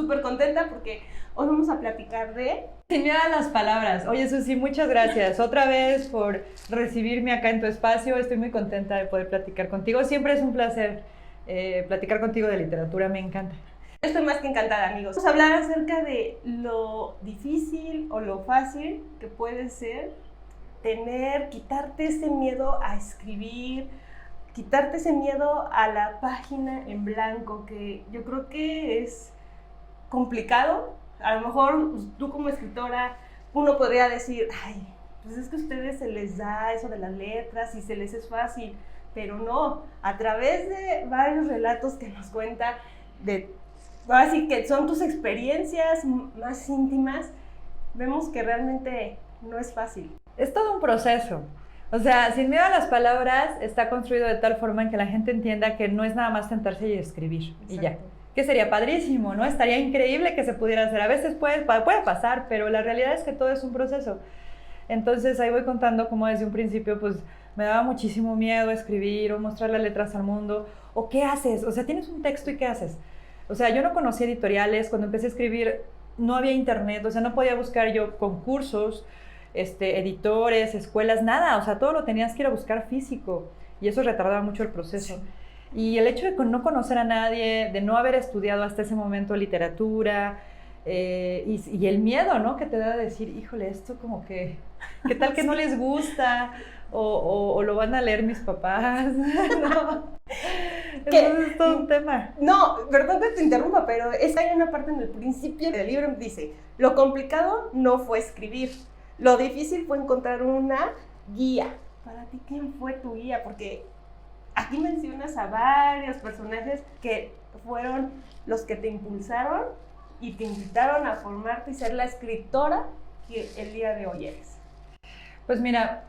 súper contenta porque hoy vamos a platicar de... Sin miedo a las palabras. Oye, Susi, muchas gracias otra vez por recibirme acá en tu espacio. Estoy muy contenta de poder platicar contigo. Siempre es un placer platicar contigo de literatura, me encanta. Estoy más que encantada, amigos. Vamos a hablar acerca de lo difícil o lo fácil que puede ser quitarte ese miedo a escribir, quitarte ese miedo a la página en blanco, que yo creo que es complicado. A lo mejor tú como escritora, uno podría decir, ay, pues es que a ustedes se les da eso de las letras y se les es fácil, pero no, a través de varios relatos que nos cuenta, así que son tus experiencias más íntimas, vemos que realmente no es fácil. Es todo un proceso. O sea, Sin miedo a las palabras está construido de tal forma en que la gente entienda que no es nada más sentarse y escribir. Exacto. Y ya. Que sería padrísimo, ¿no? Estaría increíble que se pudiera hacer. A veces puede pasar, pero la realidad es que todo es un proceso. Entonces ahí voy contando cómo desde un principio pues me daba muchísimo miedo escribir o mostrar las letras al mundo. ¿O qué haces? O sea, tienes un texto y ¿qué haces? O sea, yo no conocía editoriales. Cuando empecé a escribir no había internet. O sea, no podía buscar yo concursos, editores, escuelas, nada. O sea, todo lo tenías que ir a buscar físico. Y eso retardaba mucho el proceso. Sí. Y el hecho de no conocer a nadie, de no haber estudiado hasta ese momento literatura, y el miedo, ¿no? Que te da de decir, híjole, esto como que, ¿qué tal que no les gusta? O lo van a leer mis papás, ¿no? Entonces es todo un tema. No, perdón que te interrumpa, pero hay una parte en el principio del libro que dice, lo complicado no fue escribir, lo difícil fue encontrar una guía. Para ti, ¿quién fue tu guía? Porque aquí mencionas a varios personajes que fueron los que te impulsaron y te invitaron a formarte y ser la escritora que el día de hoy eres. Pues mira,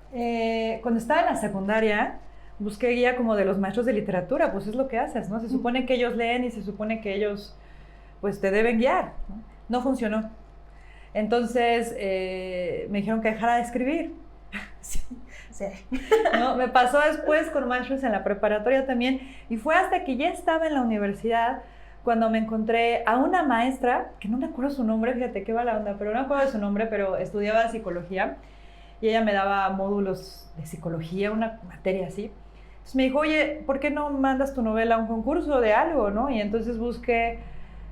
cuando estaba en la secundaria, busqué guía como de los maestros de literatura, pues es lo que haces, ¿no? Se supone que ellos leen y se supone que ellos, pues, te deben guiar, ¿no? No funcionó. Entonces, me dijeron que dejara de escribir. Sí. Sí. ¿No? Me pasó después con maestros en la preparatoria también, y fue hasta que ya estaba en la universidad cuando me encontré a una maestra, que no me acuerdo su nombre, fíjate qué va la onda, pero no me acuerdo de su nombre, pero estudiaba psicología, y ella me daba módulos de psicología, una materia así. Entonces me dijo, oye, ¿por qué no mandas tu novela a un concurso de algo, no? Y entonces busqué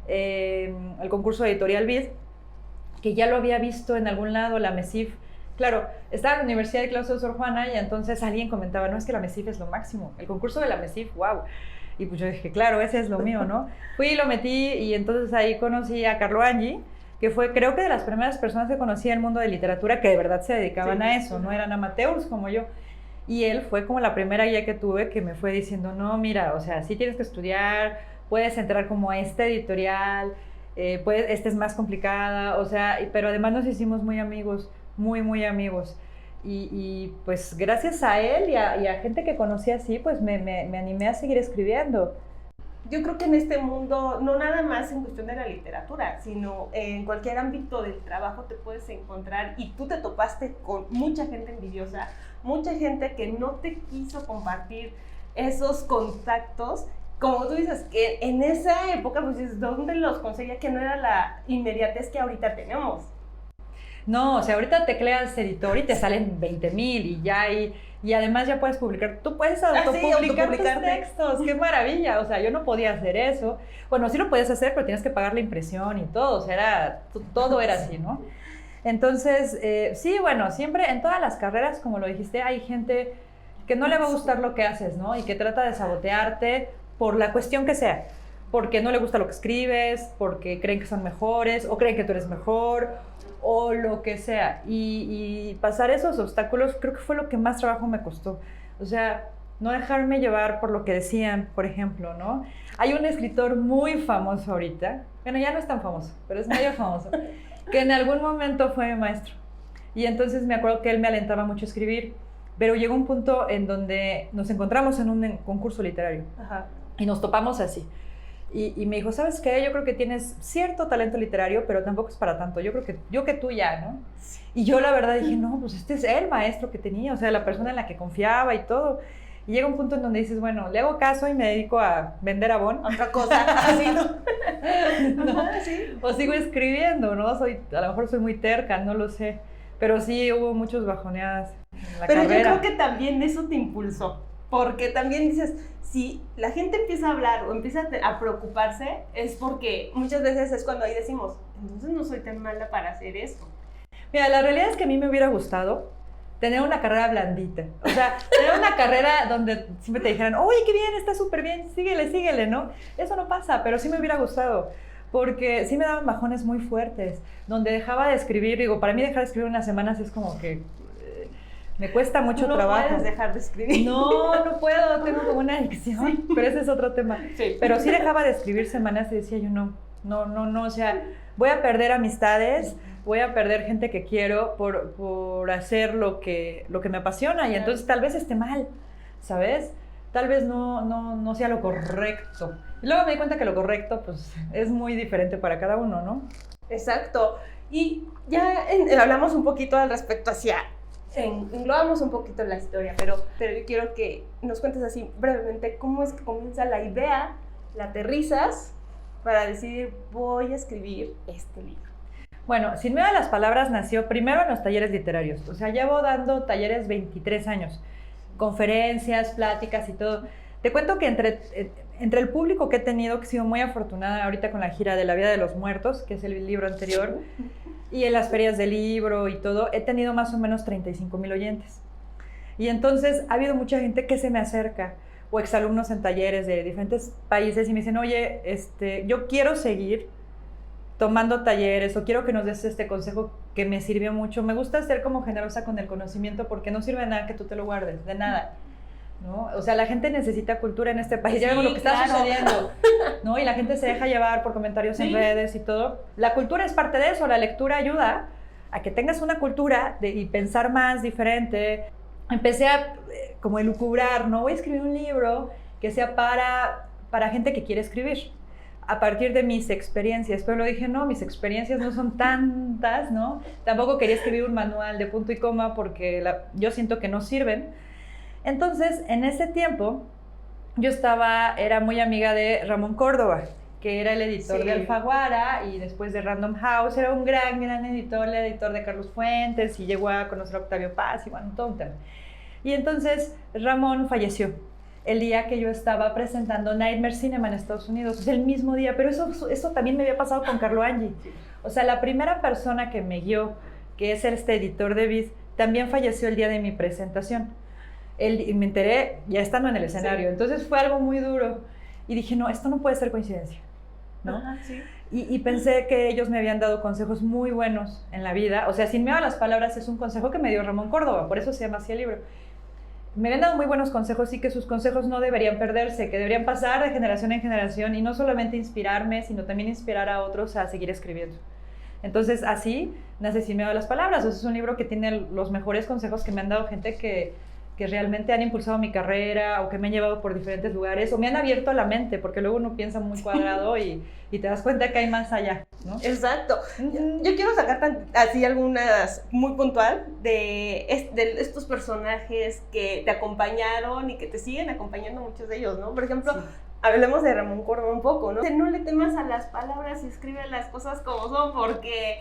el concurso de Editorial Vid, que ya lo había visto en algún lado, la MESIF. Claro, estaba en la Universidad de Claustro de Sor Juana y entonces alguien comentaba, no, es que la MESIF es lo máximo, el concurso de la MESIF, wow. Y pues yo dije, claro, ese es lo mío, ¿no? Fui y lo metí y entonces ahí conocí a Carlo Angi, que fue creo que de las primeras personas que conocí en el mundo de literatura que de verdad se dedicaban a eso, no eran amateurs como yo. Y él fue como la primera guía que tuve que me fue diciendo, no, mira, o sea, sí tienes que estudiar, puedes entrar como a esta editorial, esta es más complicada, o sea, pero además nos hicimos muy amigos, muy amigos. Y pues gracias a él y a gente que conocí así, pues me animé a seguir escribiendo. Yo creo que en este mundo, no nada más en cuestión de la literatura, sino en cualquier ámbito del trabajo te puedes encontrar, y tú te topaste con mucha gente envidiosa, mucha gente que no te quiso compartir esos contactos. Como tú dices, que en esa época, pues es donde los conseguía, que no era la inmediatez que ahorita tenemos. No, o sea, ahorita tecleas editor y te salen 20,000 y ya hay, y además ya puedes publicar, tú puedes autopublicar tus textos, qué maravilla, o sea, yo no podía hacer eso, bueno, sí lo podías hacer, pero tienes que pagar la impresión y todo, o sea, todo era así, ¿no? Entonces, sí, bueno, siempre en todas las carreras, como lo dijiste, hay gente que no le va a gustar lo que haces, ¿no? Y que trata de sabotearte por la cuestión que sea, porque no le gusta lo que escribes, porque creen que son mejores, o creen que tú eres mejor, o lo que sea, y pasar esos obstáculos creo que fue lo que más trabajo me costó. O sea, no dejarme llevar por lo que decían, por ejemplo, ¿no? Hay un escritor muy famoso ahorita, bueno, ya no es tan famoso, pero es medio famoso, que en algún momento fue mi maestro, y entonces me acuerdo que él me alentaba mucho a escribir, pero llegó un punto en donde nos encontramos en un concurso literario. Ajá. Y nos topamos así. Y me dijo, ¿sabes qué? Yo creo que tienes cierto talento literario, pero tampoco es para tanto. Yo creo que tú ya, ¿no? Y yo la verdad dije, no, pues este es el maestro que tenía, o sea, la persona en la que confiaba y todo. Y llega un punto en donde dices, bueno, le hago caso y me dedico a vender Avon. Otra cosa, así, ¿no? ¿No? Ajá, sí. O sigo escribiendo, ¿no? A lo mejor soy muy terca, no lo sé. Pero sí hubo muchos bajoneadas en la Pero carrera. yo creo que también eso te impulsó, porque también dices, si la gente empieza a hablar o empieza a preocuparse, es porque muchas veces es cuando ahí decimos, entonces no soy tan mala para hacer esto. Mira, la realidad es que a mí me hubiera gustado tener una carrera blandita. O sea, tener una carrera donde siempre te dijeran, oye, qué bien, está súper bien, síguele, ¿no? Eso no pasa, pero sí me hubiera gustado. Porque sí me daban bajones muy fuertes, donde dejaba de escribir, digo, para mí dejar de escribir unas semanas es como que me cuesta mucho trabajo. No puedes dejar de escribir. No puedo, tengo como una adicción, pero ese es otro tema. Sí. Pero sí dejaba de escribir semanas y decía yo, no, o sea, voy a perder amistades, voy a perder gente que quiero por hacer lo que me apasiona y entonces tal vez esté mal, ¿sabes? Tal vez no sea lo correcto. Y luego me di cuenta que lo correcto, pues, es muy diferente para cada uno, ¿no? Exacto. Y ya hablamos un poquito al respecto englobamos un poquito la historia, pero yo quiero que nos cuentes así brevemente cómo es que comienza la idea, la aterrizas para decir, voy a escribir este libro. Bueno, Sin Miedo a las Palabras nació primero en los talleres literarios. O sea, llevo dando talleres 23 años. Conferencias, pláticas y todo. Te cuento que entre el público que he tenido, que he sido muy afortunada ahorita con la gira de La Vida de los Muertos, que es el libro anterior, y en las ferias del libro y todo, he tenido más o menos 35,000 oyentes. Y entonces ha habido mucha gente que se me acerca, o exalumnos en talleres de diferentes países, y me dicen, oye, yo quiero seguir tomando talleres, o quiero que nos des este consejo que me sirvió mucho. Me gusta ser como generosa con el conocimiento, porque no sirve de nada que tú te lo guardes, de nada, ¿no? O sea, la gente necesita cultura en este país. Sí, ya vemos lo que está claro. sucediendo, ¿no? Y la gente se deja llevar por comentarios en redes y todo. La cultura es parte de eso, la lectura ayuda a que tengas una cultura y pensar más diferente. Empecé a como elucubrar, ¿no? Voy a escribir un libro que sea para gente que quiere escribir, a partir de mis experiencias, pero lo dije, no, mis experiencias no son tantas, ¿no? Tampoco quería escribir un manual de punto y coma porque yo siento que no sirven. Entonces, en ese tiempo, yo era muy amiga de Ramón Córdoba, que era el editor de Alfaguara y después de Random House, era un gran editor, el editor de Carlos Fuentes, y llegó a conocer a Octavio Paz y bueno, todo un tema. Y entonces Ramón falleció el día que yo estaba presentando Nightmare Cinema en Estados Unidos, es el mismo día, pero eso también me había pasado con Carlo Angi. O sea, la primera persona que me guió, que es este editor de Viz, también falleció el día de mi presentación. Y me enteré ya estando en el escenario, sí. Entonces fue algo muy duro y dije, no, esto no puede ser coincidencia, ¿no? Ajá, sí. Y pensé que ellos me habían dado consejos muy buenos en la vida. O sea, Sin Miedo a las Palabras es un consejo que me dio Ramón Córdoba, por eso se llama así el libro. Me habían dado muy buenos consejos y que sus consejos no deberían perderse, que deberían pasar de generación en generación y no solamente inspirarme, sino también inspirar a otros a seguir escribiendo. Entonces, así nace Sin Miedo a las Palabras. O sea, es un libro que tiene los mejores consejos que me han dado gente que realmente han impulsado mi carrera o que me han llevado por diferentes lugares o me han abierto la mente, porque luego uno piensa muy cuadrado y te das cuenta que hay más allá, ¿no? Exacto. Yo quiero sacar así algunas muy puntual de estos personajes que te acompañaron y que te siguen acompañando, muchos de ellos, ¿no? Por ejemplo, sí. Hablemos de Ramón Córdoba un poco, ¿no? No le temas a las palabras y escribe las cosas como son, porque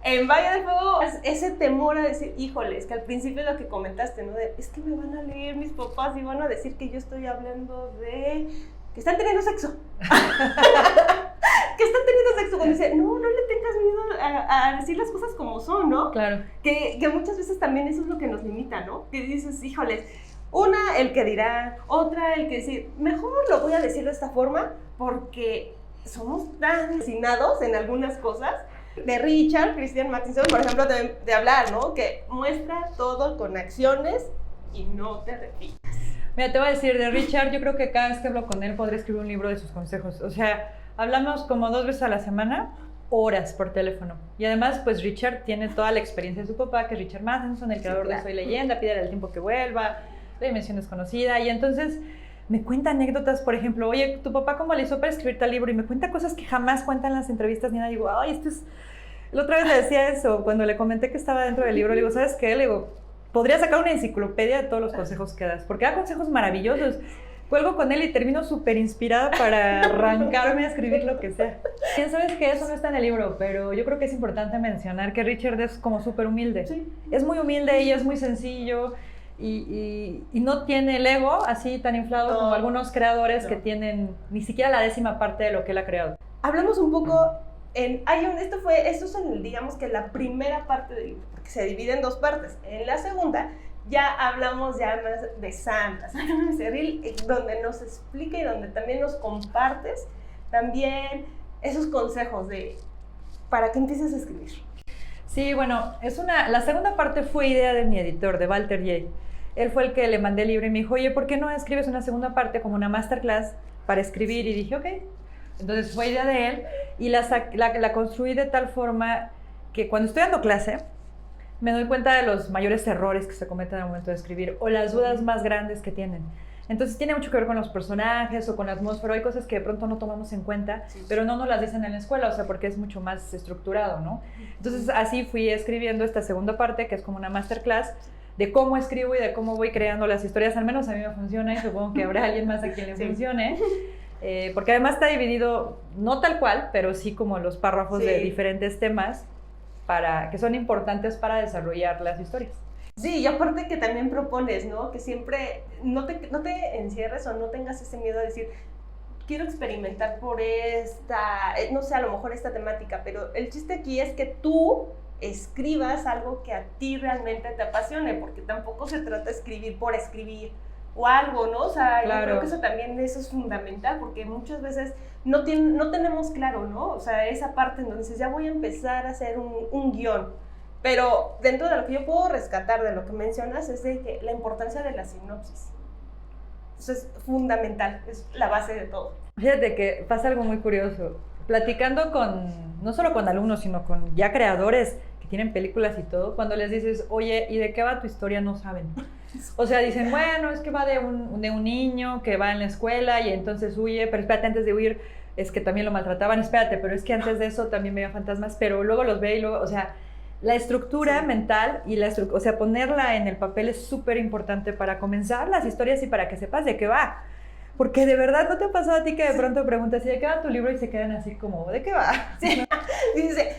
en Valle del Fuego, ese temor a decir, híjole, es que al principio lo que comentaste, ¿no? Es que me van a leer mis papás y van a decir que yo estoy hablando de que están teniendo sexo. Que están teniendo sexo. Cuando dice, no le tengas miedo a decir las cosas como son, ¿no? Claro. Que muchas veces también eso es lo que nos limita, ¿no? Que dices, híjoles, una, el que dirá, otra, el que decir, mejor lo voy a decir de esta forma porque somos tan fascinados en algunas cosas. De Richard Christian Matheson, por ejemplo, de hablar, ¿no? Que muestra todo con acciones y no te repitas. Mira, te voy a decir, de Richard, yo creo que cada vez que hablo con él podré escribir un libro de sus consejos. O sea, hablamos como 2 veces a la semana, horas por teléfono. Y además, pues Richard tiene toda la experiencia de su papá, que es Richard Matheson, el creador de Soy Leyenda, Pídele al tiempo que vuelva, La Dimensión Desconocida. Y entonces me cuenta anécdotas, por ejemplo, oye, ¿tu papá cómo le hizo para escribir tal libro? Y me cuenta cosas que jamás cuentan en las entrevistas ni nada. Digo, ay, esto es... La otra vez le decía eso, cuando le comenté que estaba dentro del libro, le digo, ¿sabes qué? Le digo, podría sacar una enciclopedia de todos los consejos que das, porque da consejos maravillosos. Cuelgo con él y termino súper inspirada para arrancarme a escribir lo que sea. Bien, sabes que eso no está en el libro, pero yo creo que es importante mencionar que Richard es como súper humilde. Sí. Es muy humilde y es muy sencillo y no tiene el ego así tan inflado como algunos creadores que tienen ni siquiera la 10ª parte de lo que él ha creado. Hablamos un poco esto es digamos que la primera parte del libro, porque se divide en 2 partes. En la segunda ya hablamos ya más de Sandra Becerril, donde nos explica y donde también nos compartes también esos consejos para que empieces a escribir. Sí, bueno, la segunda parte fue idea de mi editor, de Walter J. Él fue el que le mandé el libro y me dijo, oye, ¿por qué no escribes una segunda parte como una masterclass para escribir? Y dije, ok. Entonces fue idea de él y la construí de tal forma que cuando estoy dando clase, me doy cuenta de los mayores errores que se cometen al momento de escribir o las dudas más grandes que tienen. Entonces tiene mucho que ver con los personajes o con la atmósfera. Hay cosas que de pronto no tomamos en cuenta, pero no nos las dicen en la escuela, o sea, porque es mucho más estructurado, ¿no? Entonces así fui escribiendo esta segunda parte, que es como una masterclass de cómo escribo y de cómo voy creando las historias. Al menos a mí me funciona y supongo que habrá alguien más a quien le funcione. Porque además está dividido, no tal cual, pero sí como los párrafos de diferentes temas que son importantes para desarrollar las historias. Sí, y aparte que también propones, ¿no? Que siempre no te encierres o no tengas ese miedo de decir, quiero experimentar por no sé, a lo mejor esta temática, pero el chiste aquí es que tú escribas algo que a ti realmente te apasione, porque tampoco se trata de escribir por escribir o algo, ¿no? O sea, yo creo que eso es fundamental, porque muchas veces no tenemos claro, ¿no? O sea, esa parte en donde dices, ya voy a empezar a hacer un guión, pero dentro de lo que yo puedo rescatar de lo que mencionas es de que la importancia de la sinopsis. Eso es fundamental, es la base de todo. Fíjate que pasa algo muy curioso. Platicando no solo con alumnos, sino con ya creadores que tienen películas y todo, cuando les dices, oye, ¿y de qué va tu historia? No saben. O sea, dicen, bueno, es que va de un niño que va en la escuela y entonces huye, pero espérate, antes de huir es que también lo maltrataban, espérate, pero es que antes de eso también veía fantasmas, pero luego los ve y luego, o sea, la estructura mental y o sea, ponerla en el papel es súper importante para comenzar las historias y para que sepas de qué va. Porque de verdad, ¿no te ha pasado a ti que de pronto preguntas, ¿y de qué va tu libro? Y se quedan así como, ¿de qué va? Sí. Dice,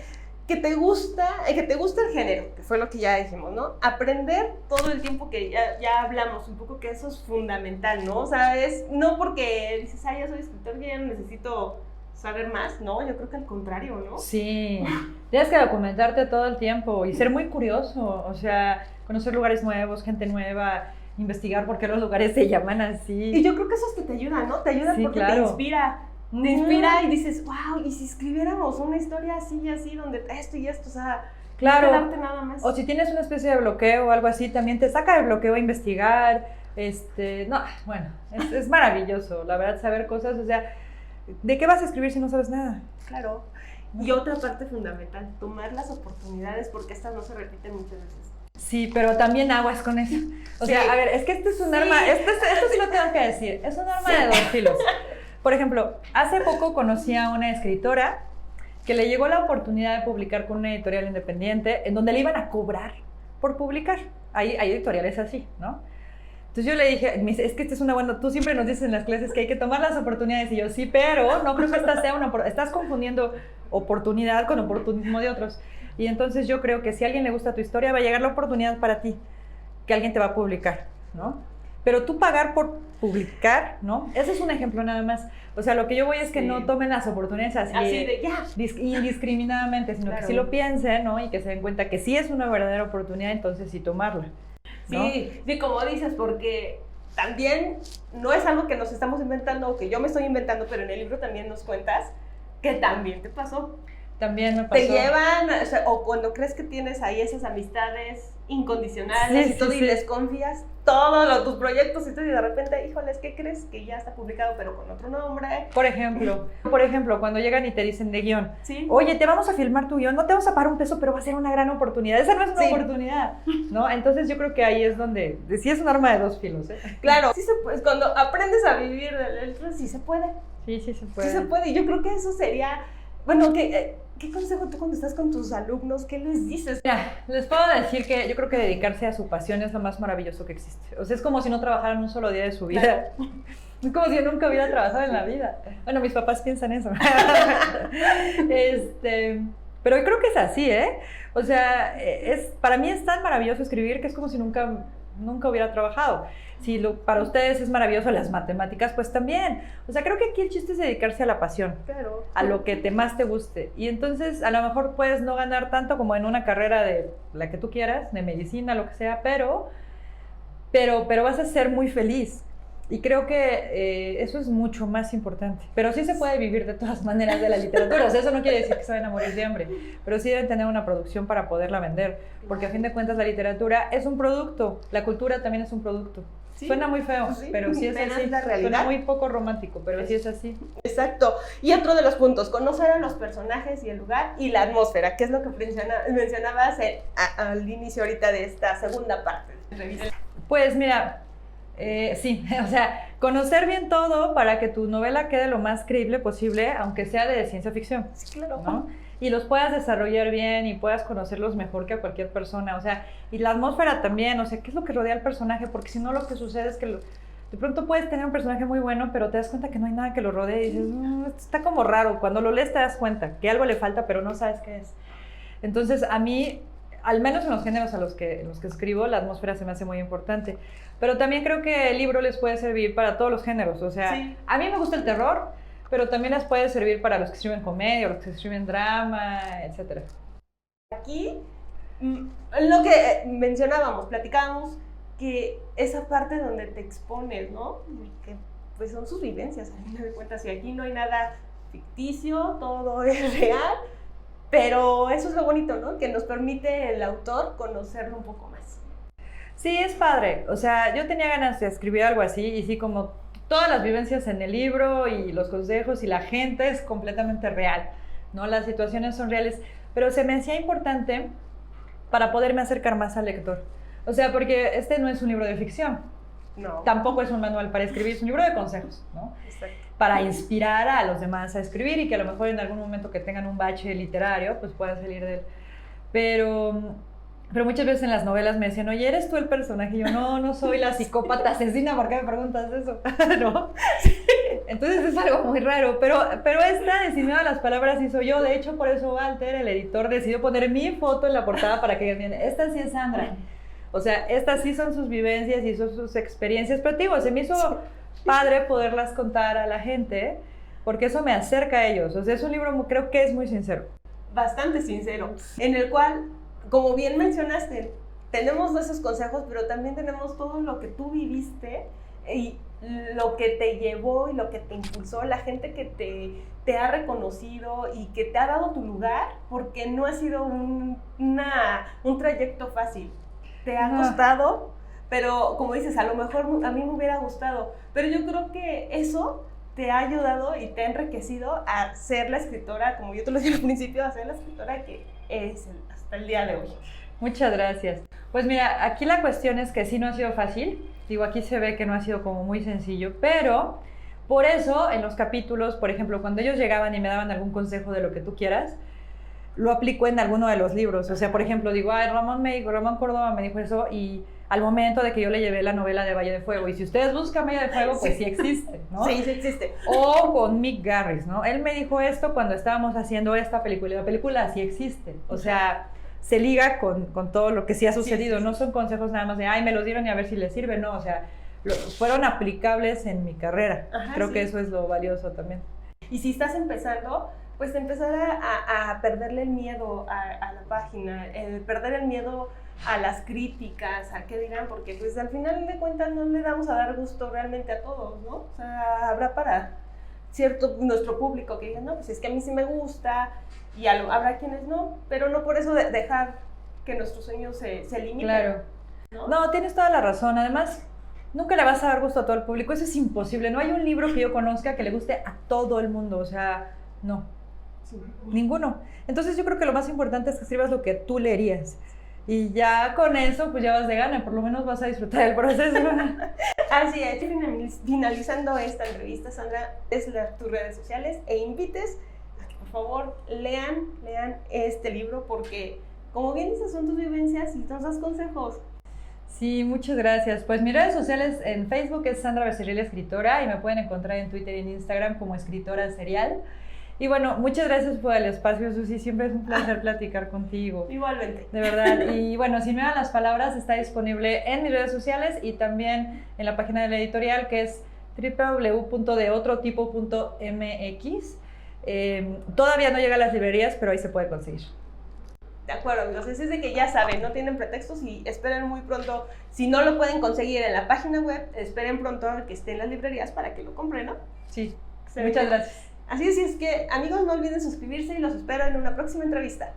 que te gusta el género, que fue lo que ya dijimos, ¿no? Aprender todo el tiempo, que ya hablamos un poco, que eso es fundamental, ¿no? O sea, no porque dices, ya soy escritor, ya no necesito saber más, ¿no? Yo creo que al contrario, ¿no? Sí, tienes que documentarte todo el tiempo y ser muy curioso, o sea, conocer lugares nuevos, gente nueva, investigar por qué los lugares se llaman así. Y yo creo que eso es que te ayuda, ¿no? Te ayuda porque te inspira. Te inspira y dices, wow, ¿y si escribiéramos una historia así y así, donde esto y esto, o sea, claro, no quedarte nada más? O si tienes una especie de bloqueo o algo así, también te saca el bloqueo a investigar, no, bueno, es maravilloso, la verdad, saber cosas, o sea, ¿de qué vas a escribir si no sabes nada? Claro, y otra parte fundamental, tomar las oportunidades, porque estas no se repiten muchas veces. Sí, pero también aguas con eso. O sea, a ver, es que este es un arma, esto sí lo tengo que decir, es un arma de 2 filos. Por ejemplo, hace poco conocí a una escritora que le llegó la oportunidad de publicar con una editorial independiente en donde le iban a cobrar por publicar. Hay editoriales así, ¿no? Entonces yo le dije, me dice, es que esta es una buena, tú siempre nos dices en las clases que hay que tomar las oportunidades. Y yo, sí, pero no creo que esta sea estás confundiendo oportunidad con oportunismo de otros. Y entonces yo creo que si a alguien le gusta tu historia, va a llegar la oportunidad para ti, que alguien te va a publicar, ¿no? Pero tú pagar por publicar, ¿no? Ese es un ejemplo nada más. O sea, lo que yo voy es que no tomen las oportunidades así de ya. Indiscriminadamente, sino que sí lo piensen, ¿no? Y que se den cuenta que sí es una verdadera oportunidad, entonces sí tomarla, ¿no? Sí, como dices, porque también no es algo que nos estamos inventando o que yo me estoy inventando, pero en el libro también nos cuentas que también te pasó. También me pasó. Te llevan, o cuando crees que tienes ahí esas amistades incondicionales y todo, y les confías todos tus proyectos y todo, y de repente, híjoles, ¿qué crees? Que ya está publicado, pero con otro nombre. Por ejemplo, cuando llegan y te dicen de guión, ¿sí? Oye, te vamos a filmar tu guión, no te vamos a pagar un peso, pero va a ser una gran oportunidad. Esa no es una oportunidad, ¿no? Entonces yo creo que ahí es donde, sí es un arma de 2 filos, ¿eh? Claro, sí se puede, cuando aprendes a vivir del sí se puede. Sí se puede. Sí se puede, y yo creo que eso sería, bueno, que ¿qué consejo tú cuando estás con tus alumnos, qué les dices? Mira, les puedo decir que yo creo que dedicarse a su pasión es lo más maravilloso que existe. O sea, es como si no trabajaran un solo día de su vida. Claro. Es como si yo nunca hubiera trabajado en la vida. Bueno, mis papás piensan eso. Pero yo creo que es así, ¿eh? O sea, para mí es tan maravilloso escribir que es como si nunca hubiera trabajado. Si para ustedes es maravilloso las matemáticas, pues también. O sea, creo que aquí el chiste es dedicarse a la pasión, Claro. a lo que más te guste. Y entonces, a lo mejor puedes no ganar tanto como en una carrera de la que tú quieras, de medicina, lo que sea, pero vas a ser muy feliz. Y creo que eso es mucho más importante. Pero sí se puede vivir de todas maneras de la literatura. O sea, eso no quiere decir que se vayan a morir de hambre. Pero sí deben tener una producción para poderla vender. Porque a fin de cuentas la literatura es un producto. La cultura también es un producto. Sí, suena muy feo, sí, pero sí es así. la realidad. Suena muy poco romántico, pero sí es así. Exacto. Y otro de los puntos, conocer a los personajes y el lugar y la atmósfera, que es lo que mencionabas al inicio ahorita de esta segunda parte de la revista. Pues mira, sí, o sea, conocer bien todo para que tu novela quede lo más creíble posible, aunque sea de ciencia ficción. Sí, claro. ¿No? Y los puedas desarrollar bien y puedas conocerlos mejor que a cualquier persona, o sea, y la atmósfera también, o sea, qué es lo que rodea al personaje, porque si no lo que sucede es que de pronto puedes tener un personaje muy bueno, pero te das cuenta que no hay nada que lo rodee y dices, esto está como raro, cuando lo lees te das cuenta que algo le falta, pero no sabes qué es. Entonces, a mí, al menos en los géneros en los que escribo, la atmósfera se me hace muy importante, pero también creo que el libro les puede servir para todos los géneros, o sea, sí. A mí me gusta el terror, pero también les puede servir para los que escriben comedia, los que escriben drama, etc. Aquí, lo que mencionábamos, platicábamos, que esa parte donde te expones, ¿no? Que pues son sus vivencias, a fin de cuentas, y aquí no hay nada ficticio, todo es real, pero eso es lo bonito, ¿no? Que nos permite el autor conocerlo un poco más. Sí, es padre, o sea, yo tenía ganas de escribir algo así, y sí, como todas las vivencias en el libro y los consejos y la gente es completamente real, ¿no? Las situaciones son reales, pero se me hacía importante para poderme acercar más al lector. O sea, porque este no es un libro de ficción. No. Tampoco es un manual para escribir, es un libro de consejos, ¿no? Exacto. Para inspirar a los demás a escribir y que a lo mejor en algún momento que tengan un bache literario, pues puedan salir de él. Pero muchas veces en las novelas me decían, oye, ¿eres tú el personaje? Y yo, no soy la psicópata asesina, ¿por qué me preguntas eso? ¿No? Entonces es algo muy raro, pero esta de Sin miedo a las palabras sí soy yo. De hecho, por eso Walter, el editor, decidió poner mi foto en la portada para que digan, esta sí es Sandra. O sea, estas sí son sus vivencias y son sus experiencias, pero digo, se me hizo padre poderlas contar a la gente, porque eso me acerca a ellos. O sea, es un libro, creo que es muy sincero. Bastante sincero, en el cual, como bien mencionaste, tenemos esos consejos, pero también tenemos todo lo que tú viviste y lo que te llevó y lo que te impulsó, la gente que te ha reconocido y que te ha dado tu lugar, porque no ha sido un trayecto fácil. Te ha costado, pero como dices, a lo mejor a mí me hubiera gustado, pero yo creo que eso te ha ayudado y te ha enriquecido a ser la escritora, como yo te lo dije al principio, a ser la escritora que eres hasta el día de hoy. Muchas gracias. Pues mira, aquí la cuestión es que sí no ha sido fácil, digo, aquí se ve que no ha sido como muy sencillo, pero por eso en los capítulos, por ejemplo, cuando ellos llegaban y me daban algún consejo de lo que tú quieras, lo aplico en alguno de los libros. O sea, por ejemplo, digo, Ramón Córdoba me dijo eso, y al momento de que yo le llevé la novela de Valle de Fuego, y si ustedes buscan Valle de Fuego, pues sí existe, ¿no? Sí existe. O con Mick Garris, ¿no? Él me dijo esto cuando estábamos haciendo esta película, y la película sí existe. O sea, se liga con todo lo que sí ha sucedido. Sí. No son consejos nada más de, ay, me los dieron y a ver si les sirve, no, o sea, fueron aplicables en mi carrera. Ajá, creo que eso es lo valioso también. Y si estás empezando, pues empezar a perderle el miedo a la página, perder el miedo a las críticas, a qué dirán, porque pues al final de cuentas no le damos a dar gusto realmente a todos, ¿no? O sea, habrá para nuestro público que diga, no, pues es que a mí sí me gusta, y habrá quienes no, pero no por eso dejar que nuestros sueños se limiten. Claro. No, tienes toda la razón. Además, nunca le vas a dar gusto a todo el público, eso es imposible. No hay un libro que yo conozca que le guste a todo el mundo, o sea, no. Sí. Ninguno. Entonces yo creo que lo más importante es que escribas lo que tú leerías. Y ya con eso, pues ya vas de gana, por lo menos vas a disfrutar del proceso. Así es, finalizando esta entrevista, Sandra, es tus redes sociales e invites a que por favor, lean este libro porque, como bien dices, son tus vivencias y nos das consejos. Sí, muchas gracias. Pues mis redes sociales en Facebook es Sandra Becerril Escritora y me pueden encontrar en Twitter y en Instagram como Escritora Serial. Y bueno, muchas gracias por el espacio, Susi. Siempre es un placer platicar contigo. Igualmente. De verdad. Y bueno, Si me dan las palabras, está disponible en mis redes sociales y también en la página de la editorial, que es www.deotrotipo.mx. Todavía no llega a las librerías, pero ahí se puede conseguir. De acuerdo, amigos. Es de que ya saben, no tienen pretextos y esperen muy pronto. Si no lo pueden conseguir en la página web, esperen pronto a que esté en las librerías para que lo compren, ¿no? Sí. Muchas gracias. Así es que, amigos, no olviden suscribirse y los espero en una próxima entrevista.